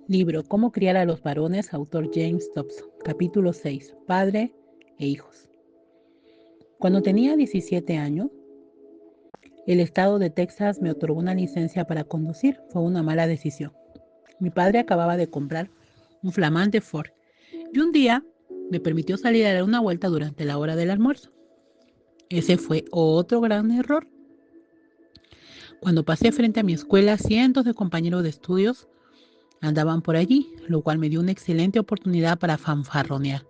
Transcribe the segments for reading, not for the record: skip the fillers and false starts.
Libro Cómo criar a los varones, autor James Dobson. Capítulo 6. Padre e hijos. Cuando tenía 17 años, el estado de Texas me otorgó una licencia para conducir. Fue una mala decisión. Mi padre acababa de comprar un flamante Ford y un día me permitió salir a dar una vuelta durante la hora del almuerzo. Ese fue otro gran error. Cuando pasé frente a mi escuela, cientos de compañeros de estudios andaban por allí, lo cual me dio una excelente oportunidad para fanfarronear.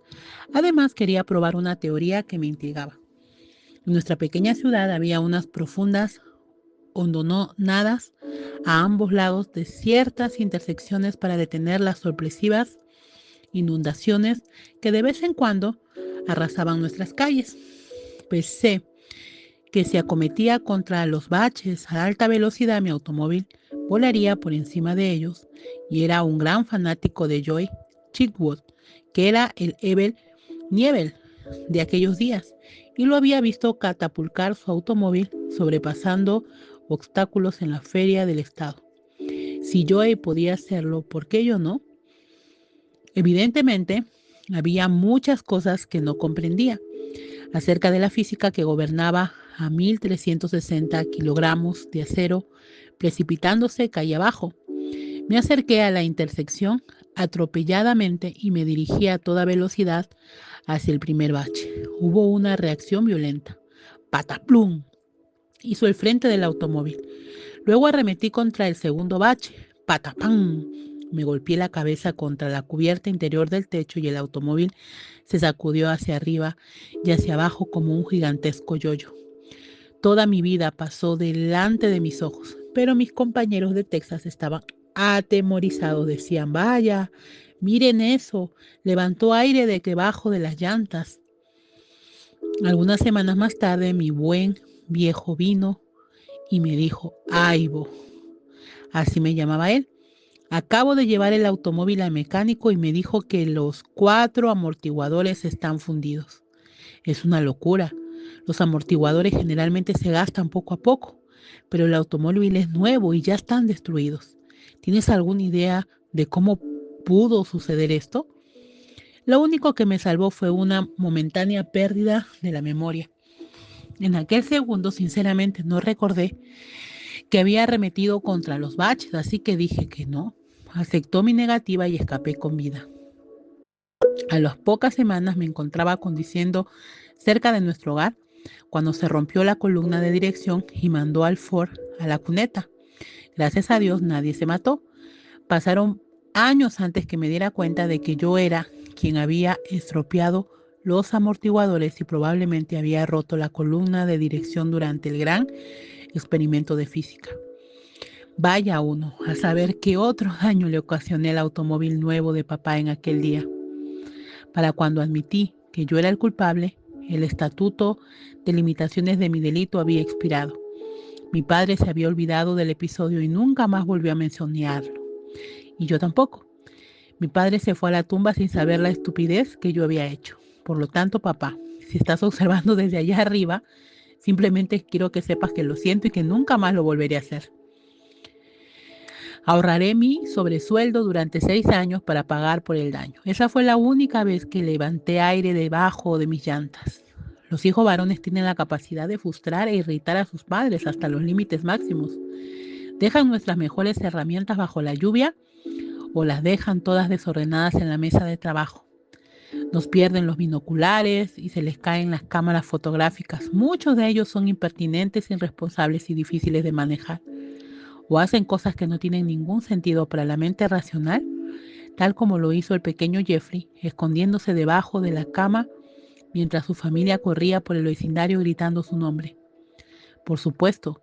Además, quería probar una teoría que me intrigaba. En nuestra pequeña ciudad había unas profundas hondonadas a ambos lados de ciertas intersecciones para detener las sorpresivas inundaciones que de vez en cuando arrasaban nuestras calles. Pensé que si acometía contra los baches a alta velocidad mi automóvil, volaría por encima de ellos, y era un gran fanático de Joy Chitwood, que era el Evel Nievel de aquellos días, y lo había visto catapultar su automóvil sobrepasando obstáculos en la feria del estado. Si Joy podía hacerlo, ¿por qué yo no? Evidentemente, había muchas cosas que no comprendía acerca de la física que gobernaba a 1360 kilogramos de acero precipitándose calle abajo. Me acerqué a la intersección atropelladamente y me dirigí a toda velocidad hacia el primer bache. Hubo una reacción violenta. ¡Pataplum! Hizo el frente del automóvil. Luego arremetí contra el segundo bache. ¡Patapam! Me golpeé la cabeza contra la cubierta interior del techo y el automóvil se sacudió hacia arriba y hacia abajo como un gigantesco yoyo. Toda mi vida pasó delante de mis ojos, pero mis compañeros de Texas estaban atemorizados. Decían, vaya, miren eso, levantó aire de debajo de las llantas. Algunas semanas más tarde, mi buen viejo vino y me dijo, Aibo, así me llamaba él. Acabo de llevar el automóvil al mecánico y me dijo que los 4 amortiguadores están fundidos. Es una locura. Los amortiguadores generalmente se gastan poco a poco, pero el automóvil es nuevo y ya están destruidos. ¿Tienes alguna idea de cómo pudo suceder esto? Lo único que me salvó fue una momentánea pérdida de la memoria. En aquel segundo, sinceramente, no recordé que había arremetido contra los baches, así que dije que no. Aceptó mi negativa y escapé con vida. A las pocas semanas me encontraba conduciendo cerca de nuestro hogar cuando se rompió la columna de dirección y mandó al Ford a la cuneta. Gracias a Dios nadie se mató. Pasaron años antes que me diera cuenta de que yo era quien había estropeado los amortiguadores y probablemente había roto la columna de dirección durante el gran experimento de física. Vaya uno a saber qué otro daño le ocasioné al automóvil nuevo de papá en aquel día. Para cuando admití que yo era el culpable, el estatuto de limitaciones de mi delito había expirado. Mi padre se había olvidado del episodio y nunca más volvió a mencionarlo. Y yo tampoco. Mi padre se fue a la tumba sin saber la estupidez que yo había hecho. Por lo tanto, papá, si estás observando desde allá arriba, simplemente quiero que sepas que lo siento y que nunca más lo volveré a hacer. Ahorraré mi sobresueldo durante 6 años para pagar por el daño. Esa fue la única vez que levanté aire debajo de mis llantas. Los hijos varones tienen la capacidad de frustrar e irritar a sus padres hasta los límites máximos. Dejan nuestras mejores herramientas bajo la lluvia o las dejan todas desordenadas en la mesa de trabajo. Nos pierden los binoculares y se les caen las cámaras fotográficas. Muchos de ellos son impertinentes, irresponsables y difíciles de manejar. O hacen cosas que no tienen ningún sentido para la mente racional, tal como lo hizo el pequeño Jeffrey, escondiéndose debajo de la cama mientras su familia corría por el vecindario gritando su nombre. Por supuesto,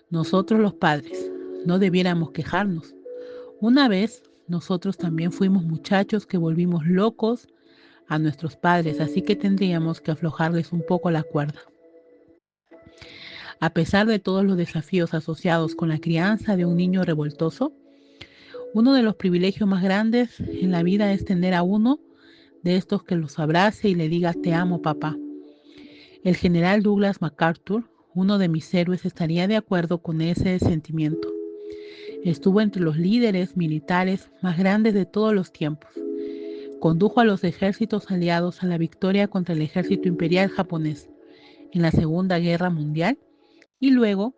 nosotros los padres no debiéramos quejarnos. Una vez, nosotros también fuimos muchachos que volvimos locos a nuestros padres, así que tendríamos que aflojarles un poco la cuerda. A pesar de todos los desafíos asociados con la crianza de un niño revoltoso, uno de los privilegios más grandes en la vida es tener a uno de estos que los abrace y le diga te amo, papá. El general Douglas MacArthur, uno de mis héroes, estaría de acuerdo con ese sentimiento. Estuvo entre los líderes militares más grandes de todos los tiempos. Condujo a los ejércitos aliados a la victoria contra el ejército imperial japonés en la Segunda Guerra Mundial y luego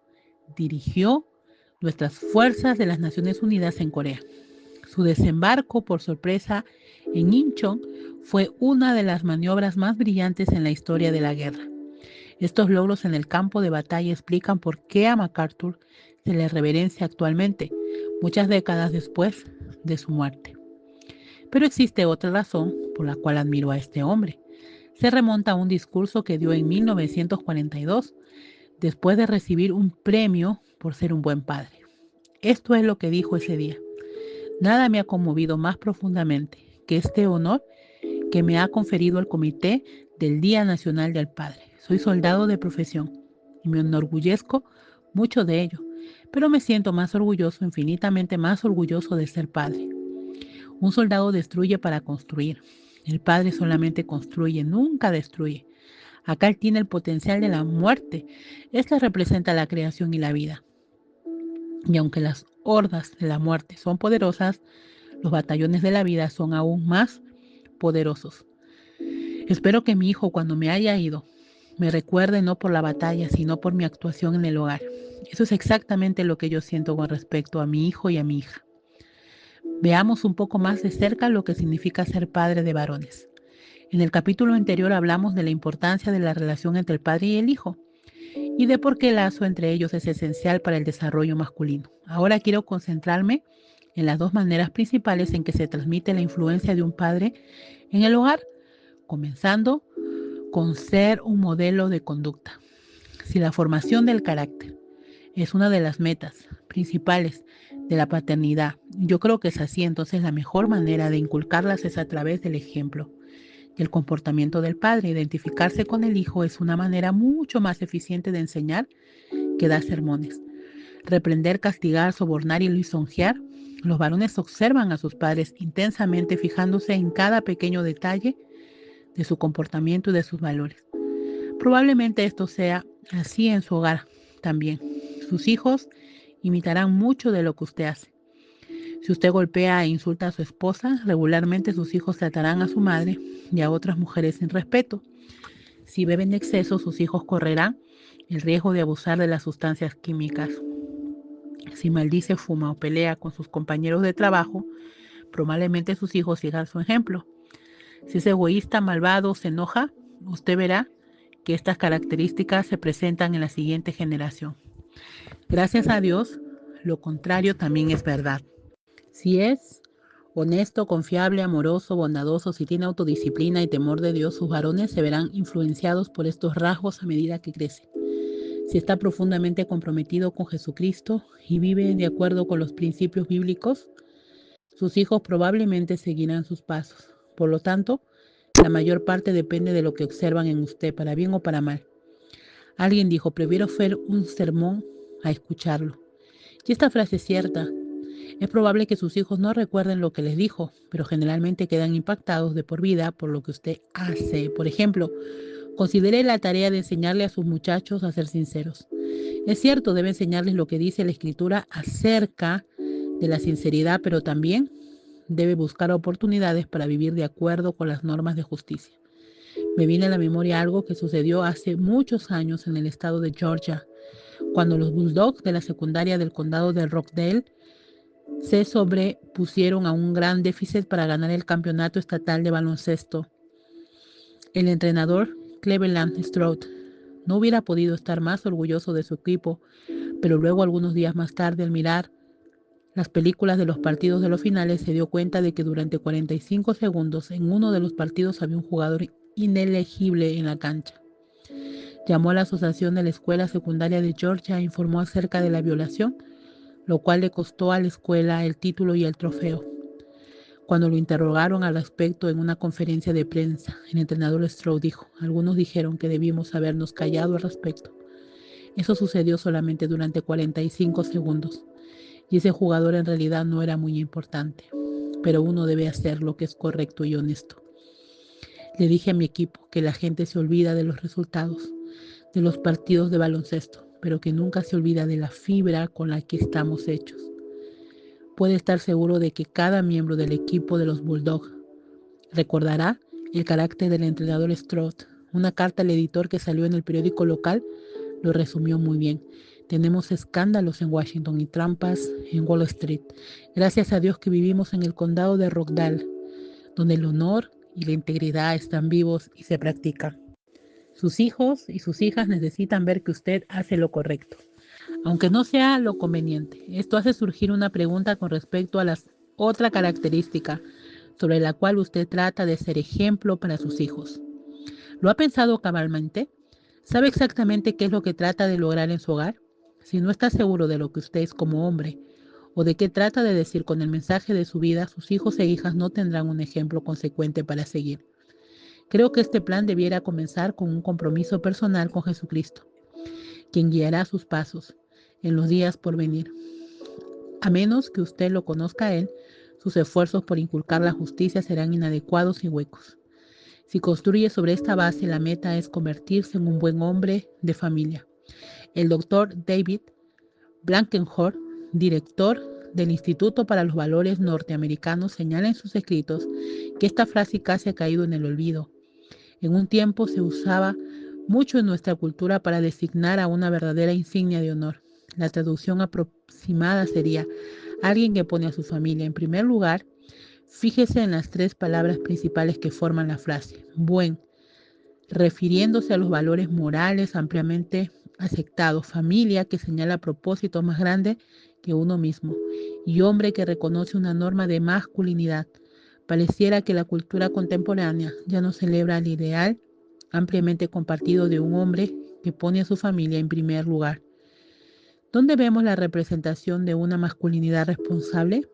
dirigió nuestras fuerzas de las Naciones Unidas en Corea. Su desembarco por sorpresa en Incheon fue una de las maniobras más brillantes en la historia de la guerra. Estos logros en el campo de batalla explican por qué a MacArthur se le reverencia actualmente, muchas décadas después de su muerte. Pero existe otra razón por la cual admiro a este hombre. Se remonta a un discurso que dio en 1942, después de recibir un premio por ser un buen padre. Esto es lo que dijo ese día. Nada me ha conmovido más profundamente que este honor que me ha conferido el Comité del Día Nacional del Padre. Soy soldado de profesión y me enorgullezco mucho de ello, pero me siento más orgulloso, infinitamente más orgulloso de ser padre. Un soldado destruye para construir. El padre solamente construye, nunca destruye. Acá él tiene el potencial de la muerte. Esta representa la creación y la vida. Y aunque las hordas de la muerte son poderosas, los batallones de la vida son aún más poderosos. Espero que mi hijo, cuando me haya ido, me recuerde no por la batalla, sino por mi actuación en el hogar. Eso es exactamente lo que yo siento con respecto a mi hijo y a mi hija. Veamos un poco más de cerca lo que significa ser padre de varones. En el capítulo anterior hablamos de la importancia de la relación entre el padre y el hijo y de por qué el lazo entre ellos es esencial para el desarrollo masculino. Ahora quiero concentrarme en las dos maneras principales en que se transmite la influencia de un padre en el hogar, comenzando con ser un modelo de conducta. Si la formación del carácter es una de las metas principales de la paternidad, yo creo que es así, entonces la mejor manera de inculcarlas es a través del ejemplo. El comportamiento del padre, identificarse con el hijo, es una manera mucho más eficiente de enseñar que dar sermones. Reprender, castigar, sobornar y lisonjear. Los varones observan a sus padres intensamente, fijándose en cada pequeño detalle de su comportamiento y de sus valores. Probablemente esto sea así en su hogar también. Sus hijos imitarán mucho de lo que usted hace. Si usted golpea e insulta a su esposa, regularmente sus hijos tratarán a su madre y a otras mujeres sin respeto. Si bebe en exceso, sus hijos correrán el riesgo de abusar de las sustancias químicas. Si maldice, fuma o pelea con sus compañeros de trabajo, probablemente sus hijos sigan su ejemplo. Si es egoísta, malvado, se enoja, usted verá que estas características se presentan en la siguiente generación. Gracias a Dios, lo contrario también es verdad. Si es honesto, confiable, amoroso, bondadoso, si tiene autodisciplina y temor de Dios, sus varones se verán influenciados por estos rasgos a medida que crecen. Si está profundamente comprometido con Jesucristo y vive de acuerdo con los principios bíblicos, sus hijos probablemente seguirán sus pasos. Por lo tanto, la mayor parte depende de lo que observan en usted, para bien o para mal. Alguien dijo, prefiero ver un sermón a escucharlo. Y esta frase es cierta. Es probable que sus hijos no recuerden lo que les dijo, pero generalmente quedan impactados de por vida por lo que usted hace. Por ejemplo, considere la tarea de enseñarle a sus muchachos a ser sinceros. Es cierto, debe enseñarles lo que dice la Escritura acerca de la sinceridad, pero también debe buscar oportunidades para vivir de acuerdo con las normas de justicia. Me viene a la memoria algo que sucedió hace muchos años en el estado de Georgia, cuando los Bulldogs de la secundaria del condado de Rockdale se sobrepusieron a un gran déficit para ganar el campeonato estatal de baloncesto. El entrenador Cleveland Stroud no hubiera podido estar más orgulloso de su equipo, pero luego, algunos días más tarde, al mirar las películas de los partidos de los finales, se dio cuenta de que durante 45 segundos en uno de los partidos había un jugador inelegible en la cancha. Llamó a la asociación de la escuela secundaria de Georgia e informó acerca de la violación, lo cual le costó a la escuela el título y el trofeo. Cuando lo interrogaron al respecto en una conferencia de prensa, el entrenador Stroud dijo, algunos dijeron que debimos habernos callado al respecto. Eso sucedió solamente durante 45 segundos. Y ese jugador en realidad no era muy importante. Pero uno debe hacer lo que es correcto y honesto. Le dije a mi equipo que la gente se olvida de los resultados, de los partidos de baloncesto, pero que nunca se olvida de la fibra con la que estamos hechos. puede estar seguro de que cada miembro del equipo de los Bulldogs recordará el carácter del entrenador Stroud. Una carta al editor que salió en el periódico local lo resumió muy bien. Tenemos escándalos en Washington y trampas en Wall Street. Gracias a Dios que vivimos en el condado de Rockdale, donde el honor y la integridad están vivos y se practican. Sus hijos y sus hijas necesitan ver que usted hace lo correcto, aunque no sea lo conveniente. Esto hace surgir una pregunta con respecto a la otra característica sobre la cual usted trata de ser ejemplo para sus hijos. ¿Lo ha pensado cabalmente? ¿Sabe exactamente qué es lo que trata de lograr en su hogar? Si no está seguro de lo que usted es como hombre o de qué trata de decir con el mensaje de su vida, sus hijos e hijas no tendrán un ejemplo consecuente para seguir. Creo que este plan debiera comenzar con un compromiso personal con Jesucristo, quien guiará sus pasos en los días por venir. A menos que usted lo conozca a él, sus esfuerzos por inculcar la justicia serán inadecuados y huecos. Si construye sobre esta base, la meta es convertirse en un buen hombre de familia. El doctor David Blankenhorn, director del Instituto para los Valores Norteamericanos, señala en sus escritos que esta frase casi ha caído en el olvido. En un tiempo se usaba mucho en nuestra cultura para designar a una verdadera insignia de honor. La traducción aproximada sería alguien que pone a su familia en primer lugar. Fíjese en las tres palabras principales que forman la frase. Buen, refiriéndose a los valores morales ampliamente aceptados. Familia, que señala propósitos más grandes que uno mismo. Y hombre, que reconoce una norma de masculinidad. Pareciera que la cultura contemporánea ya no celebra el ideal ampliamente compartido de un hombre que pone a su familia en primer lugar. ¿Dónde vemos la representación de una masculinidad responsable?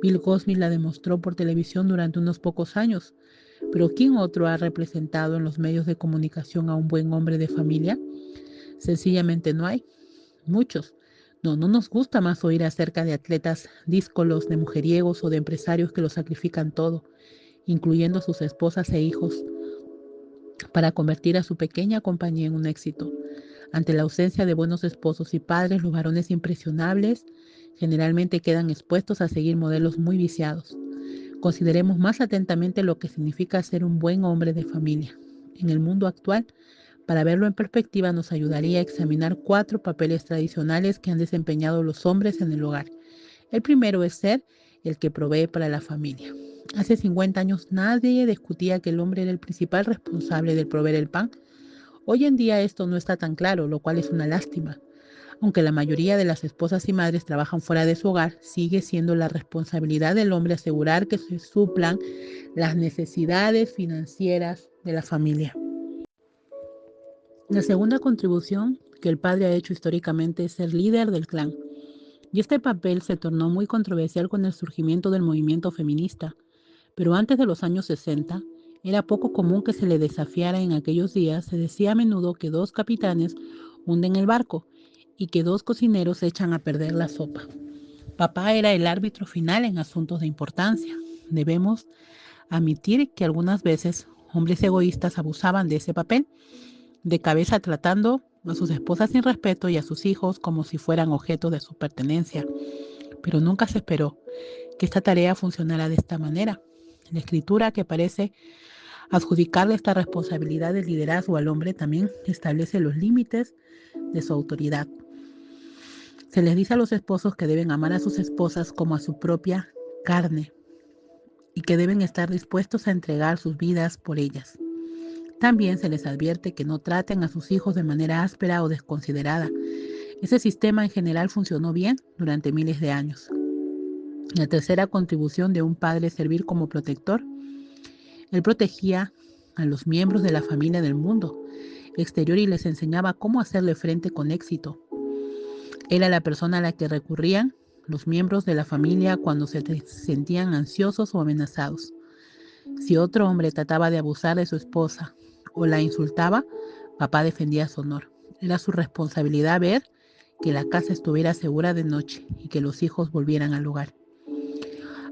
Bill Cosby la demostró por televisión durante unos pocos años, pero ¿quién otro ha representado en los medios de comunicación a un buen hombre de familia? Sencillamente no hay. Muchos. No nos gusta más oír acerca de atletas díscolos, de mujeriegos o de empresarios que lo sacrifican todo, incluyendo sus esposas e hijos, para convertir a su pequeña compañía en un éxito. Ante la ausencia de buenos esposos y padres, los varones impresionables generalmente quedan expuestos a seguir modelos muy viciados. Consideremos más atentamente lo que significa ser un buen hombre de familia. En el mundo actual, para verlo en perspectiva, nos ayudaría a examinar 4 papeles tradicionales que han desempeñado los hombres en el hogar. El primero es ser el que provee para la familia. Hace 50 años nadie discutía que el hombre era el principal responsable de proveer el pan. Hoy en día esto no está tan claro, lo cual es una lástima. Aunque la mayoría de las esposas y madres trabajan fuera de su hogar, sigue siendo la responsabilidad del hombre asegurar que se suplan las necesidades financieras de la familia. La segunda contribución que el padre ha hecho históricamente es ser líder del clan. Y este papel se tornó muy controversial con el surgimiento del movimiento feminista. Pero antes de los años 60, era poco común que se le desafiara. En aquellos días se decía a menudo que 2 capitanes hunden el barco y que 2 cocineros echan a perder la sopa. Papá era el árbitro final en asuntos de importancia. Debemos admitir que algunas veces hombres egoístas abusaban de ese papel, de cabeza tratando a sus esposas sin respeto y a sus hijos como si fueran objetos de su pertenencia. Pero nunca se esperó que esta tarea funcionara de esta manera. La escritura, que parece adjudicarle esta responsabilidad de liderazgo al hombre, también establece los límites de su autoridad. Se les dice a los esposos que deben amar a sus esposas como a su propia carne y que deben estar dispuestos a entregar sus vidas por ellas. También se les advierte que no traten a sus hijos de manera áspera o desconsiderada. Ese sistema en general funcionó bien durante miles de años. La tercera contribución de un padre es servir como protector. Él protegía a los miembros de la familia del mundo exterior y les enseñaba cómo hacerle frente con éxito. Era la persona a la que recurrían los miembros de la familia cuando se sentían ansiosos o amenazados. Si otro hombre trataba de abusar de su esposa o la insultaba, papá defendía su honor. Era su responsabilidad ver que la casa estuviera segura de noche y que los hijos volvieran al hogar.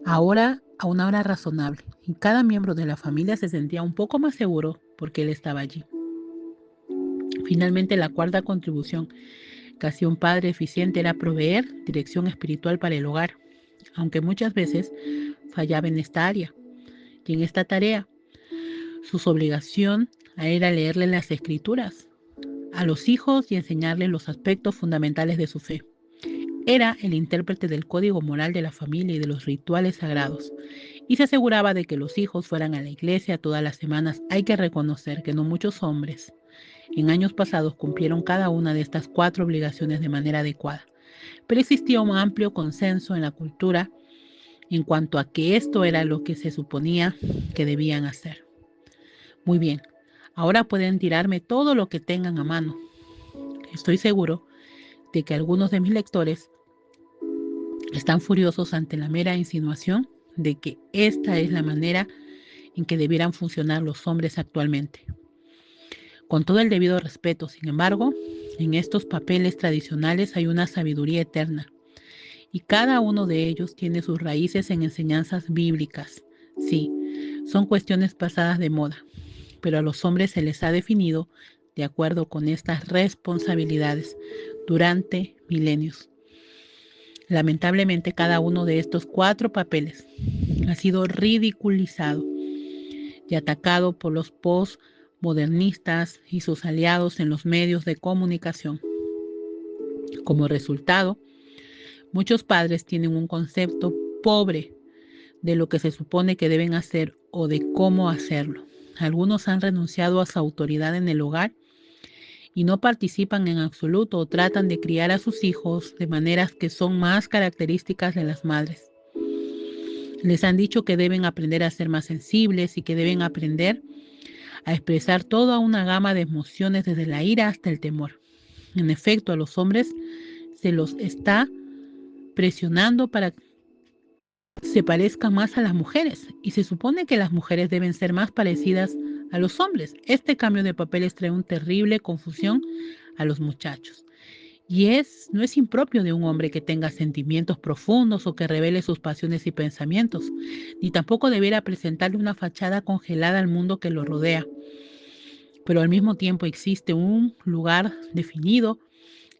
Ahora a una hora razonable, y cada miembro de la familia se sentía un poco más seguro porque él estaba allí. Finalmente, la cuarta contribución que hacía un padre eficiente era proveer dirección espiritual para el hogar. aunque muchas veces fallaba en esta área. Y en esta tarea, su obligación era leerle las escrituras a los hijos y enseñarles los aspectos fundamentales de su fe. Era el intérprete del código moral de la familia y de los rituales sagrados, y se aseguraba de que los hijos fueran a la iglesia todas las semanas. Hay que reconocer que no muchos hombres en años pasados cumplieron cada una de estas 4 obligaciones de manera adecuada, pero existía un amplio consenso en la cultura en cuanto a que esto era lo que se suponía que debían hacer. Muy bien, ahora pueden tirarme todo lo que tengan a mano. Estoy seguro de que algunos de mis lectores están furiosos ante la mera insinuación de que esta es la manera en que debieran funcionar los hombres actualmente. Con todo el debido respeto, sin embargo, en estos papeles tradicionales hay una sabiduría eterna, y cada uno de ellos tiene sus raíces en enseñanzas bíblicas. Sí, son cuestiones pasadas de moda, pero a los hombres se les ha definido de acuerdo con estas responsabilidades durante milenios. Lamentablemente, cada uno de estos 4 papeles ha sido ridiculizado y atacado por los postmodernistas y sus aliados en los medios de comunicación. Como resultado, muchos padres tienen un concepto pobre de lo que se supone que deben hacer o de cómo hacerlo. Algunos han renunciado a su autoridad en el hogar y no participan en absoluto o tratan de criar a sus hijos de maneras que son más características de las madres. Les han dicho que deben aprender a ser más sensibles y que deben aprender a expresar toda una gama de emociones desde la ira hasta el temor. En efecto, a los hombres se los está presionando para que se parezcan más a las mujeres y se supone que las mujeres deben ser más parecidas a los hombres. Este cambio de papeles trae una terrible confusión a los muchachos. Y no es impropio de un hombre que tenga sentimientos profundos o que revele sus pasiones y pensamientos, ni tampoco debiera presentarle una fachada congelada al mundo que lo rodea. Pero al mismo tiempo existe un lugar definido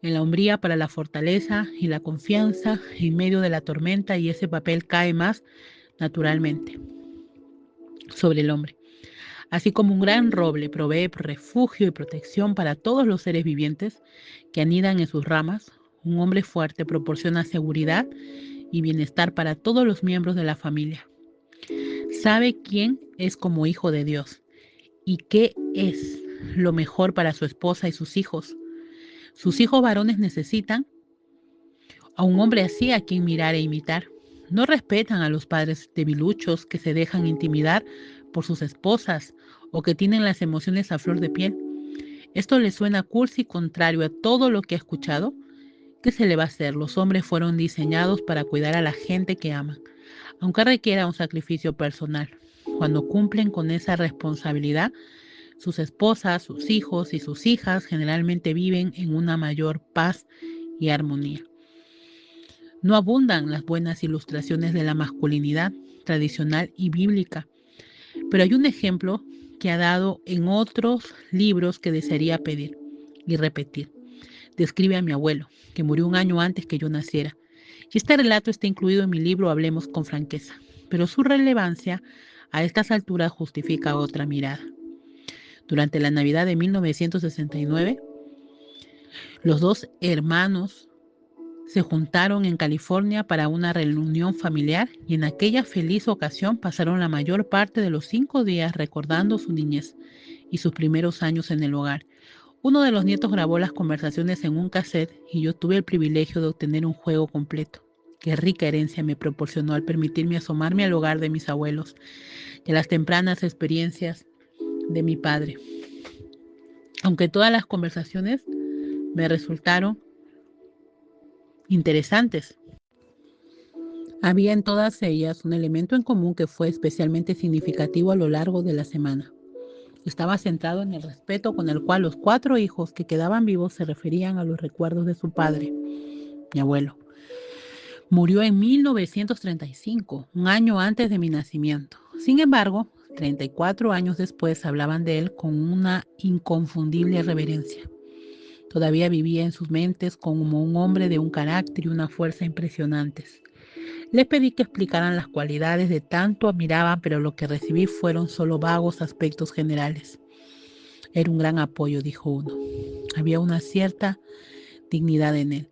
en la hombría para la fortaleza y la confianza en medio de la tormenta, y ese papel cae más naturalmente sobre el hombre. Así como un gran roble provee refugio y protección para todos los seres vivientes que anidan en sus ramas, un hombre fuerte proporciona seguridad y bienestar para todos los miembros de la familia. Sabe quién es como hijo de Dios y qué es lo mejor para su esposa y sus hijos. Sus hijos varones necesitan a un hombre así a quien mirar e imitar. No respetan a los padres debiluchos que se dejan intimidar por sus esposas o que tienen las emociones a flor de piel. Esto le suena cursi y contrario a todo lo que ha escuchado. ¿Qué se le va a hacer? Los hombres fueron diseñados para cuidar a la gente que aman, aunque requiera un sacrificio personal. Cuando cumplen con esa responsabilidad, sus esposas, sus hijos y sus hijas generalmente viven en una mayor paz y armonía. No abundan las buenas ilustraciones de la masculinidad tradicional y bíblica, pero hay un ejemplo que ha dado en otros libros que desearía pedir y repetir. Describe a mi abuelo, que murió un año antes que yo naciera. Y este relato está incluido en mi libro Hablemos con franqueza, pero su relevancia a estas alturas justifica otra mirada. Durante la Navidad de 1969, los 2 hermanos se juntaron en California para una reunión familiar y en aquella feliz ocasión pasaron la mayor parte de los 5 días recordando su niñez y sus primeros años en el hogar. Uno de los nietos grabó las conversaciones en un cassette y yo tuve el privilegio de obtener un juego completo. Qué rica herencia me proporcionó al permitirme asomarme al hogar de mis abuelos y a las tempranas experiencias de mi padre. Aunque todas las conversaciones me resultaron interesantes, había en todas ellas un elemento en común que fue especialmente significativo a lo largo de la semana. Estaba centrado en el respeto con el cual los 4 hijos que quedaban vivos se referían a los recuerdos de su padre, mi abuelo. Murió en 1935, un año antes de mi nacimiento. Sin embargo, 34 años después hablaban de él con una inconfundible reverencia. Todavía vivía en sus mentes como un hombre de un carácter y una fuerza impresionantes. Les pedí que explicaran las cualidades de tanto admiraban, pero lo que recibí fueron solo vagos aspectos generales. Era un gran apoyo, dijo uno. Había una cierta dignidad en él,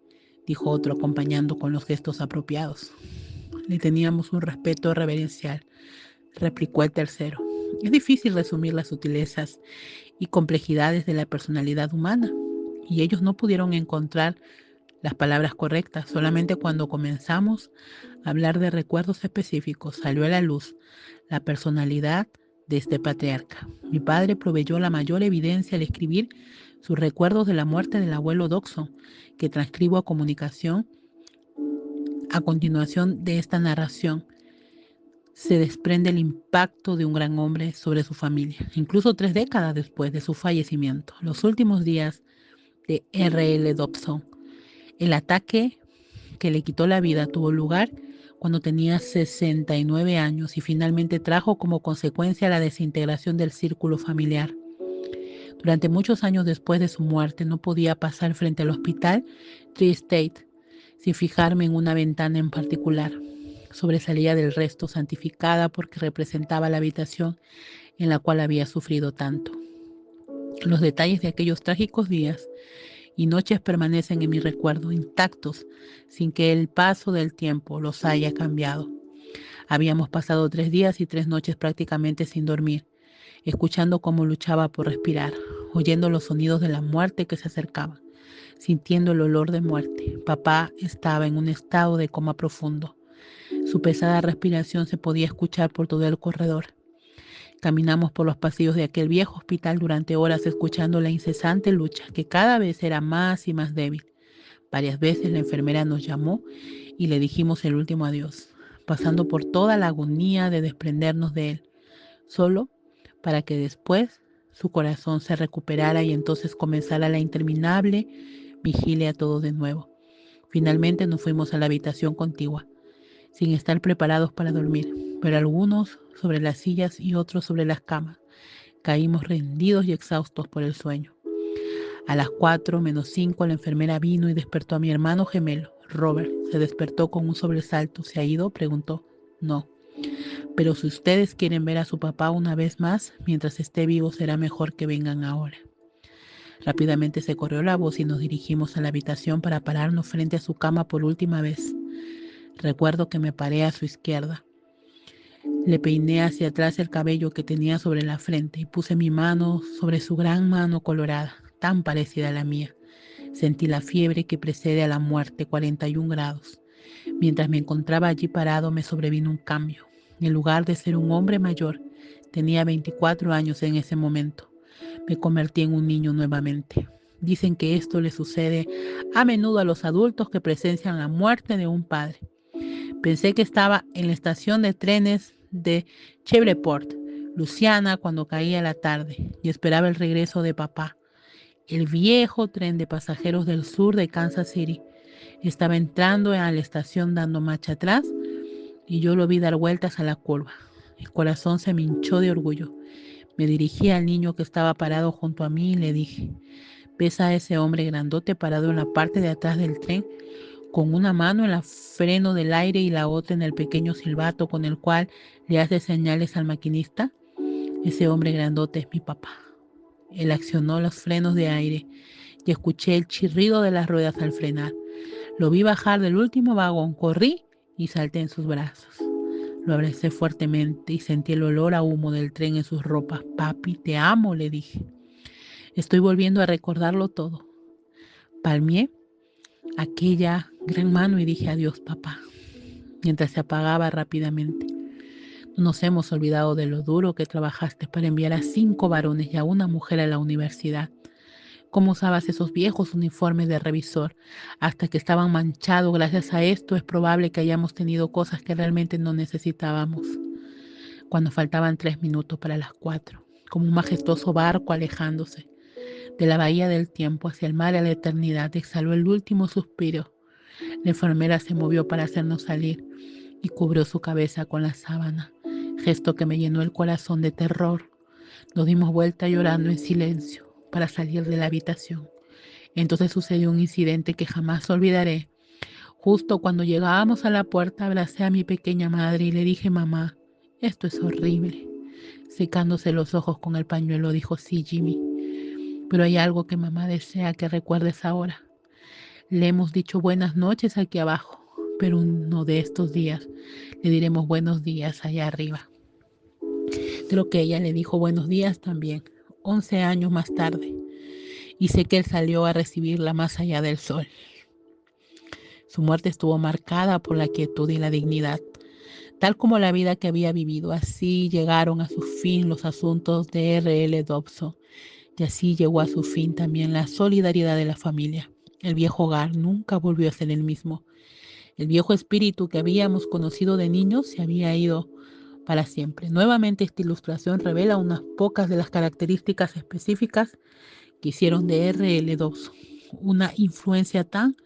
dijo otro, acompañando con los gestos apropiados. Le teníamos un respeto reverencial, replicó el tercero. Es difícil resumir las sutilezas y complejidades de la personalidad humana, y ellos no pudieron encontrar las palabras correctas. Solamente cuando comenzamos a hablar de recuerdos específicos salió a la luz la personalidad de este patriarca. Mi padre proveyó la mayor evidencia al escribir sus recuerdos de la muerte del abuelo Doxon, que transcribo a comunicación. A continuación de esta narración se desprende el impacto de un gran hombre sobre su familia, incluso 3 décadas después de su fallecimiento, los últimos días de R.L. Dobson. El ataque que le quitó la vida tuvo lugar cuando tenía 69 años y finalmente trajo como consecuencia la desintegración del círculo familiar. Durante muchos años después de su muerte no podía pasar frente al hospital Tri-State sin fijarme en una ventana en particular. Sobresalía del resto, santificada porque representaba la habitación en la cual había sufrido tanto. Los detalles de aquellos trágicos días y noches permanecen en mi recuerdo intactos, sin que el paso del tiempo los haya cambiado. Habíamos pasado 3 días y 3 noches prácticamente sin dormir, escuchando cómo luchaba por respirar, oyendo los sonidos de la muerte que se acercaba, sintiendo el olor de muerte. Papá estaba en un estado de coma profundo. Su pesada respiración se podía escuchar por todo el corredor. Caminamos por los pasillos de aquel viejo hospital durante horas escuchando la incesante lucha que cada vez era más y más débil. Varias veces la enfermera nos llamó y le dijimos el último adiós, pasando por toda la agonía de desprendernos de él, solo para que después su corazón se recuperara y entonces comenzara la interminable vigilia todo de nuevo. Finalmente nos fuimos a la habitación contigua, sin estar preparados para dormir, pero algunos sobre las sillas y otros sobre las camas. Caímos rendidos y exhaustos por el sueño. A las 4:05 la enfermera vino y despertó a mi hermano gemelo, Robert. Se despertó con un sobresalto. ¿Se ha ido?, preguntó. No. Pero si ustedes quieren ver a su papá una vez más, mientras esté vivo será mejor que vengan ahora. Rápidamente se corrió la voz y nos dirigimos a la habitación para pararnos frente a su cama por última vez. Recuerdo que me paré a su izquierda. Le peiné hacia atrás el cabello que tenía sobre la frente y puse mi mano sobre su gran mano colorada, tan parecida a la mía. Sentí la fiebre que precede a la muerte, 41 grados. Mientras me encontraba allí parado me sobrevino un cambio. En lugar de ser un hombre mayor, tenía 24 años en ese momento. Me convertí en un niño nuevamente. Dicen que esto le sucede a menudo a los adultos que presencian la muerte de un padre. Pensé que estaba en la estación de trenes de Shreveport, Luisiana, cuando caía la tarde y esperaba el regreso de papá. El viejo tren de pasajeros del sur de Kansas City estaba entrando a la estación dando marcha atrás y yo lo vi dar vueltas a la curva. El corazón se me hinchó de orgullo. Me dirigí al niño que estaba parado junto a mí y le dije: ¿ves a ese hombre grandote parado en la parte de atrás del tren, con una mano en el freno del aire y la otra en el pequeño silbato con el cual le hace señales al maquinista? Ese hombre grandote es mi papá. Él accionó los frenos de aire y escuché el chirrido de las ruedas al frenar. Lo vi bajar del último vagón, corrí y salté en sus brazos. Lo abracé fuertemente y sentí el olor a humo del tren en sus ropas. Papi, te amo, le dije. Estoy volviendo a recordarlo todo. Palmeé aquella gran mano y dije: adiós, papá, mientras se apagaba rápidamente. No nos hemos olvidado de lo duro que trabajaste para enviar a 5 varones y a una mujer a la universidad. Cómo usabas esos viejos uniformes de revisor hasta que estaban manchados. Gracias a esto es probable que hayamos tenido cosas que realmente no necesitábamos. Cuando faltaban 3 minutos para las 4, como un majestuoso barco alejándose de la bahía del tiempo hacia el mar a la eternidad, exhaló el último suspiro. La enfermera se movió para hacernos salir y cubrió su cabeza con la sábana, gesto que me llenó el corazón de terror. Nos dimos vuelta llorando en silencio para salir de la habitación. Entonces sucedió un incidente que jamás olvidaré. Justo cuando llegábamos a la puerta, abracé a mi pequeña madre y le dije, mamá, esto es horrible. Secándose los ojos con el pañuelo, dijo, sí, Jimmy, pero hay algo que mamá desea que recuerdes ahora. Le hemos dicho buenas noches aquí abajo, pero uno de estos días le diremos buenos días allá arriba. Creo que ella le dijo buenos días también, 11 años más tarde, y sé que él salió a recibirla más allá del sol. Su muerte estuvo marcada por la quietud y la dignidad. Tal como la vida que había vivido, así llegaron a su fin los asuntos de R.L. Dobson, y así llegó a su fin también la solidaridad de la familia. El viejo hogar nunca volvió a ser el mismo. El viejo espíritu que habíamos conocido de niños se había ido para siempre. Nuevamente esta ilustración revela unas pocas de las características específicas que hicieron de R.L. Dobson una influencia tan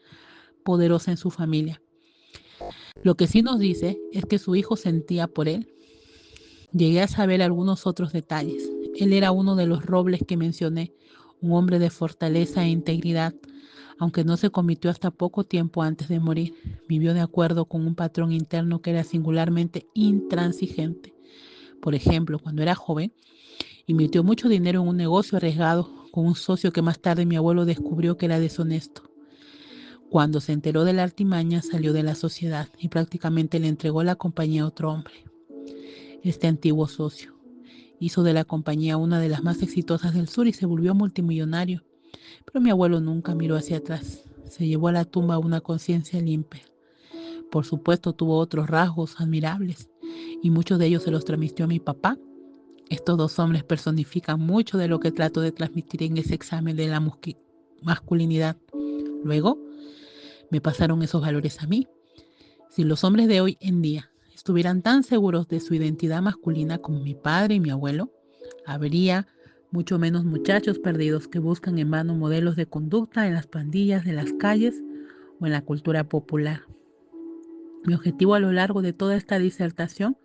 poderosa en su familia. Lo que sí nos dice es que su hijo sentía por él. Llegué a saber algunos otros detalles. Él era uno de los robles que mencioné, un hombre de fortaleza e integridad, aunque no se convirtió hasta poco tiempo antes de morir. Vivió de acuerdo con un patrón interno que era singularmente intransigente. Por ejemplo, cuando era joven, invirtió mucho dinero en un negocio arriesgado con un socio que más tarde mi abuelo descubrió que era deshonesto. Cuando se enteró de la artimaña, salió de la sociedad y prácticamente le entregó la compañía a otro hombre. Este antiguo socio hizo de la compañía una de las más exitosas del sur y se volvió multimillonario. Pero mi abuelo nunca miró hacia atrás. Se llevó a la tumba una conciencia limpia. Por supuesto, tuvo otros rasgos admirables y muchos de ellos se los transmitió a mi papá. Estos dos hombres personifican mucho de lo que trato de transmitir en ese examen de la masculinidad. Luego, me pasaron esos valores a mí. Si los hombres de hoy en día estuvieran tan seguros de su identidad masculina como mi padre y mi abuelo, habría mucho menos muchachos perdidos que buscan en vano modelos de conducta en las pandillas de las calles o en la cultura popular. Mi objetivo a lo largo de toda esta disertación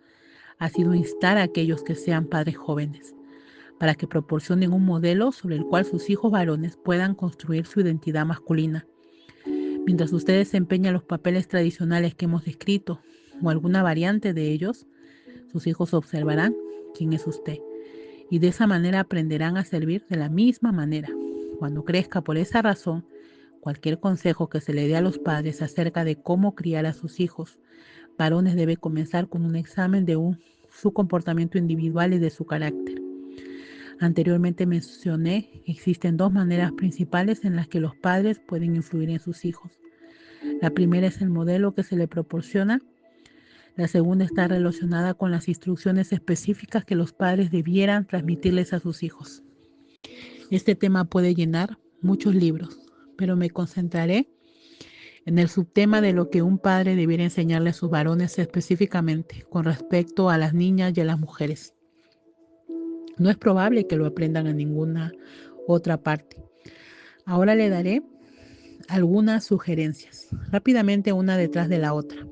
ha sido instar a aquellos que sean padres jóvenes, para que proporcionen un modelo sobre el cual sus hijos varones puedan construir su identidad masculina. Mientras usted desempeña los papeles tradicionales que hemos descrito o alguna variante de ellos, sus hijos observarán quién es usted y de esa manera aprenderán a servir de la misma manera. Cuando crezca por esa razón, cualquier consejo que se le dé a los padres acerca de cómo criar a sus hijos varones debe comenzar con un examen de su comportamiento individual y de su carácter. Anteriormente mencioné que existen dos maneras principales en las que los padres pueden influir en sus hijos. La primera es el modelo que se le proporciona. La segunda está relacionada con las instrucciones específicas que los padres debieran transmitirles a sus hijos. Este tema puede llenar muchos libros, pero me concentraré en el subtema de lo que un padre debiera enseñarle a sus varones específicamente con respecto a las niñas y a las mujeres. No es probable que lo aprendan en ninguna otra parte. Ahora le daré algunas sugerencias, rápidamente una detrás de la otra.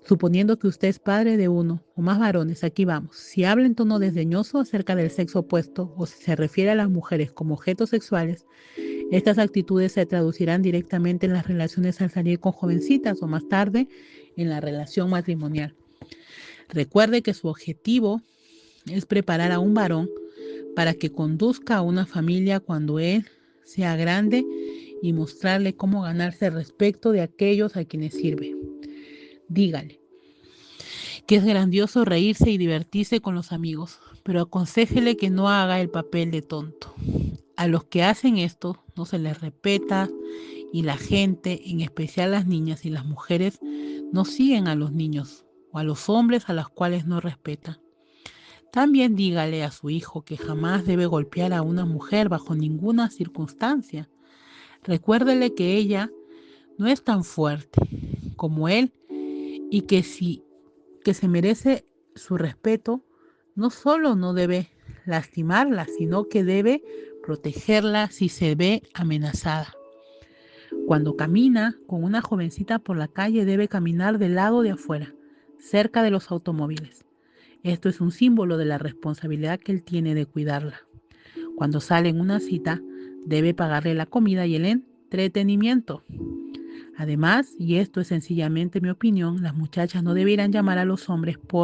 Suponiendo que usted es padre de uno o más varones, aquí vamos. Si habla en tono desdeñoso acerca del sexo opuesto o si se refiere a las mujeres como objetos sexuales, estas actitudes se traducirán directamente en las relaciones al salir con jovencitas o más tarde en la relación matrimonial. Recuerde que su objetivo es preparar a un varón para que conduzca a una familia cuando él sea grande y mostrarle cómo ganarse el respeto de aquellos a quienes sirve. Dígale que es grandioso reírse y divertirse con los amigos, pero aconséjele que no haga el papel de tonto. A los que hacen esto no se les respeta y la gente, en especial las niñas y las mujeres, no siguen a los niños o a los hombres a los cuales no respetan. También dígale a su hijo que jamás debe golpear a una mujer bajo ninguna circunstancia. Recuérdele que ella no es tan fuerte como él y que se merece su respeto, no solo no debe lastimarla, sino que debe protegerla si se ve amenazada. Cuando camina con una jovencita por la calle debe caminar del lado de afuera, cerca de los automóviles. Esto es un símbolo de la responsabilidad que él tiene de cuidarla. Cuando sale en una cita, debe pagarle la comida y el entretenimiento. Además, y esto es sencillamente mi opinión, las muchachas no debieran llamar a los hombres por